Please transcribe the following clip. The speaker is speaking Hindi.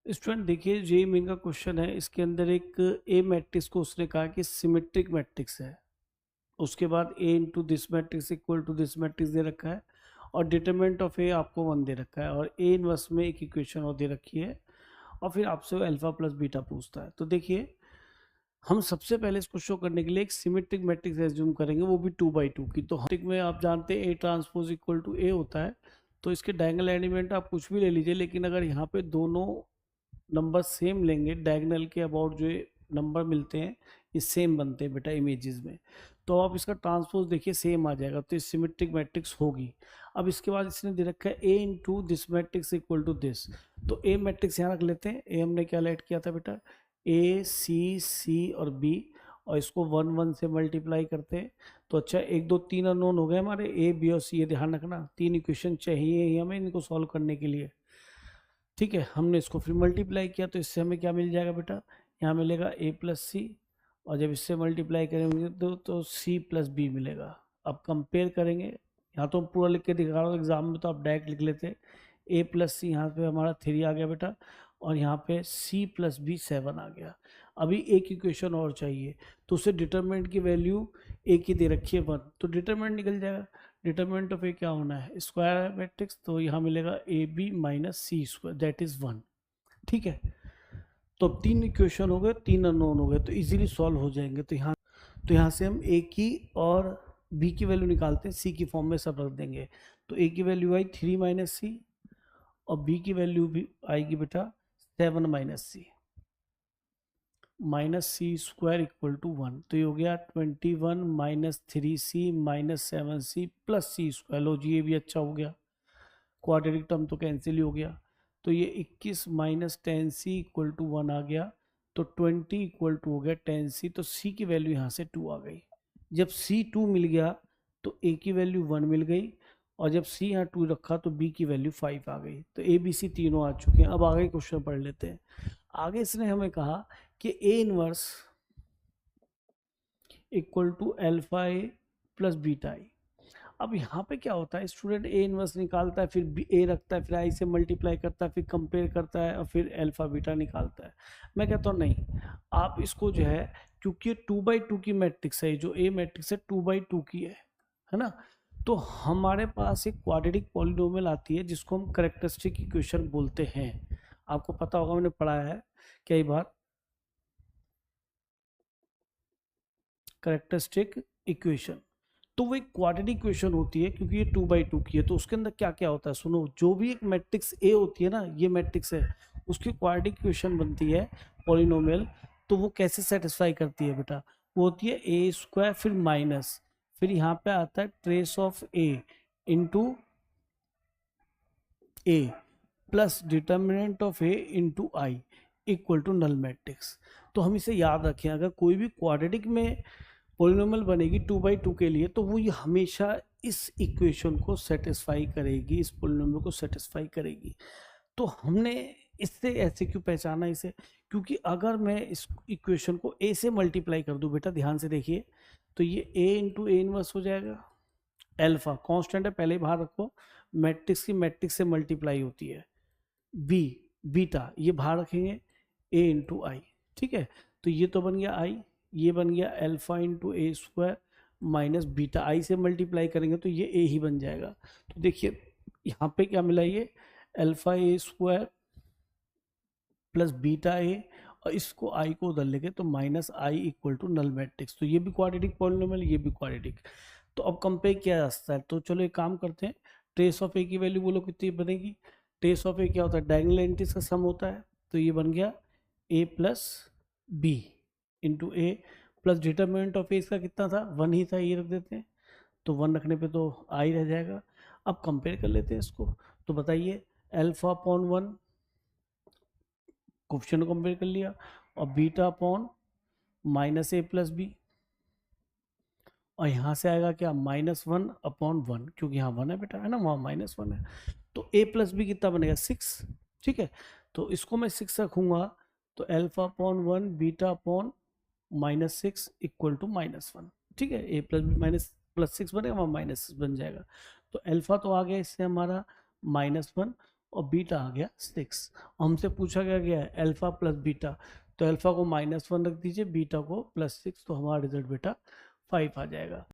स्टूडेंट देखिए, जेईई मेन का क्वेश्चन है। इसके अंदर एक ए मैट्रिक्स को उसने कहा कि सिमेट्रिक मैट्रिक्स है। उसके बाद A into this matrix equal to this matrix दे रखा है, और डिटरमिनेंट ऑफ ए आपको 1 दे रखा है, और ए इनवर्स में एक इक्वेशन और दे रखी है, और फिर आपसे वो अल्फा प्लस बीटा पूछता है। तो देखिए, हम सबसे पहले इसको शो करने के लिए एक सिमेट्रिक मैट्रिक्स एज्यूम करेंगे, वो भी 2 by 2 की। तो सिमेट्रिक में आप जानते हैं ए ट्रांसपोज इक्वल टू ए होता है। तो इसके डायगोनल एलिमेंट आप कुछ भी ले लीजिए, लेकिन अगर यहाँ पे दोनों नंबर सेम लेंगे, डायगोनल के अबाउट जो नंबर मिलते हैं ये सेम बनते हैं बेटा इमेजेस में, तो आप इसका ट्रांसपोज देखिए सेम आ जाएगा, तो ये सिमेट्रिक मैट्रिक्स होगी। अब इसके बाद इसने दे रखा है A into this matrix equal to this. तो ए मैट्रिक्स यहाँ रख लेते हैं। ए हमने क्या लेट किया था बेटा, ए सी और बी, और इसको 1 1 से मल्टीप्लाई करते हैं। तो अच्छा, 1 2 3 अननोन हो गए हमारे, ए बी और सी। ये ध्यान रखना, 3 इक्वेशन चाहिए ही हमें इनको सॉल्व करने के लिए। ठीक है, हमने इसको फिर मल्टीप्लाई किया, तो इससे हमें क्या मिल जाएगा बेटा, यहाँ मिलेगा ए प्लस सी, और जब इससे मल्टीप्लाई करेंगे तो सी प्लस बी मिलेगा। अब कंपेयर करेंगे, यहाँ तो पूरा लिख के दिखा रहा हूँ, एग्जाम में तो आप डायरेक्ट लिख लेते। ए प्लस सी यहाँ पे हमारा 3 आ गया बेटा, और यहाँ पे सी प्लस बी 7 आ गया। अभी एक इक्वेशन और चाहिए, तो उसे डिटरमिनेंट की वैल्यू ए की दे रखी है 1, तो डिटरमिनेंट निकल जाएगा। डिटरमिनेंट ऑफ ए क्या होना है, स्क्वायर मैट्रिक्स, तो यहाँ मिलेगा A B minus C square that is 1। ठीक है, तो अब 3 इक्वेशन हो गए, 3 अननोन हो गए, तो इजीली सॉल्व हो जाएंगे। तो यहाँ से हम ए की और बी की वैल्यू निकालते हैं, सी की फॉर्म में सब रख देंगे। तो ए की वैल्यू आई 3 माइनस सी, और बी की वैल्यू भी आएगी बेटा 7 minus C, minus C square equal to 1। तो ये हो गया 21 minus 3 C minus 7 C plus C square. लो जी, ये भी अच्छा हो गया, क्वाड्रेटिक टर्म तो कैंसिल ही हो गया। तो ये 21 माइनस 10 सी इक्वल टू 1 आ गया, तो 20 इक्वल टू हो गया 10 सी। तो सी की वैल्यू यहाँ से 2 आ गई। जब सी 2 मिल गया तो ए की वैल्यू 1 मिल गई, और जब सी यहाँ 2 रखा तो बी की वैल्यू 5 आ गई। तो ए बी सी तीनों आ चुके हैं। अब आगे क्वेश्चन पढ़ लेते हैं। आगे इसने हमें कहा कि A inverse equal to alpha A plus beta I. अब यहाँ पे क्या होता है, स्टूडेंट ए इनवर्स निकालता है, फिर बी ए रखता है, फिर आई से मल्टीप्लाई करता है, फिर कंपेयर करता है, और फिर अल्फा बीटा निकालता है। मैं कहता हूँ नहीं, आप इसको जो है, क्योंकि 2 by 2 की मैट्रिक्स है, जो ए मैट्रिक्स है 2 by 2 की है ना। तो हमारे पास एक क्वाड्रेटिक पॉलिनोमियल आती है जिसको हम कैरेक्टरिस्टिक इक्वेशन बोलते हैं। आपको पता होगा, मैंने पढ़ाया है कई बार कैरेक्टरिस्टिक इक्वेशन। तो वो एक क्वाड्रेटिक इक्वेशन होती है, क्योंकि ये 2 by 2 की है। तो उसके अंदर क्या क्या होता है सुनो, जो भी एक मैट्रिक्स ए होती है ना, ये मैट्रिक्स है, उसकी क्वाड्रेटिक इक्वेशन बनती है पॉलिनोमियल। तो वो कैसे सेटिस्फाई करती है बेटा, वो होती है ए स्क्वायर, फिर माइनस, फिर यहाँ पे आता है trace of A into A plus determinant of A into I equal to null matrix. तो हम इसे याद रखें, अगर कोई भी क्वाड्रेटिक में पॉलिनोमियल बनेगी 2 by 2 के लिए, तो वो ये हमेशा इस इक्वेशन को सेटिस्फाई करेगी, इस पॉलिनोमियल को सेटिस्फाई करेगी। तो हमने इससे ऐसे क्यों पहचाना इसे, क्योंकि अगर मैं इस इक्वेशन को ए से मल्टीप्लाई कर दूं, बेटा ध्यान से देखिए, तो ये ए इंटू ए इनवर्स हो जाएगा। एल्फा कांस्टेंट है, पहले ही बाहर रखो, मैट्रिक्स की मैट्रिक्स से मल्टीप्लाई होती है। बी बीटा ये बाहर रखेंगे, ए इंटू आई। ठीक है, तो ये तो बन गया आई, ये बन गया अल्फा इंटू ए स्क्वायर माइनस बीटा, आई से मल्टीप्लाई करेंगे तो ये ए ही बन जाएगा। तो देखिए यहाँ पे क्या मिला, ये alpha A square plus beta A, और इसको आई को उधर लेके तो minus I equal to null matrix. तो ये भी क्वाड्रेटिक पॉलिनोमियल, ये भी क्वाड्रेटिक। तो अब कंपेयर किया जा सकता है, तो चलो एक काम करते हैं, ट्रेस ऑफ ए की वैल्यू बोलो कितनी बनेगी। ट्रेस ऑफ ए क्या होता है, डायगोनल एंट्रीज का सम होता है। तो ये बन गया A plus B into A plus determinant of A इसका कितना था, 1 ही था, ये रख देते हैं। तो 1 रखने पे तो आई रह जाएगा। अब कंपेयर कर लेते हैं इसको। तो बताइए, अल्फा अपॉन 1 कोफिशिएंट को कंपेयर कर लिया, और बीटा अपॉन माइनस ए प्लस बी, और यहाँ से आएगा क्या, -1 अपॉन 1, क्योंकि यहाँ 1 है बेटा, है ना, वहाँ -1 है। तो a प्लस बी कितना बनेगा, 6। ठीक है, तो इसको मैं 6 रखूंगा, तो alpha upon 1 beta upon -6 equal to -1। ठीक है, a plus B minus plus 6 बनेगा, वहाँ -6 बन जाएगा। तो अल्फा तो आ गया इससे हमारा -1, और बीटा आ गया 6। हमसे पूछा गया है अल्फा प्लस बीटा, तो अल्फा को -1 रख दीजिए, बीटा को +6, तो हमारा रिजल्ट बेटा 5 आ जाएगा।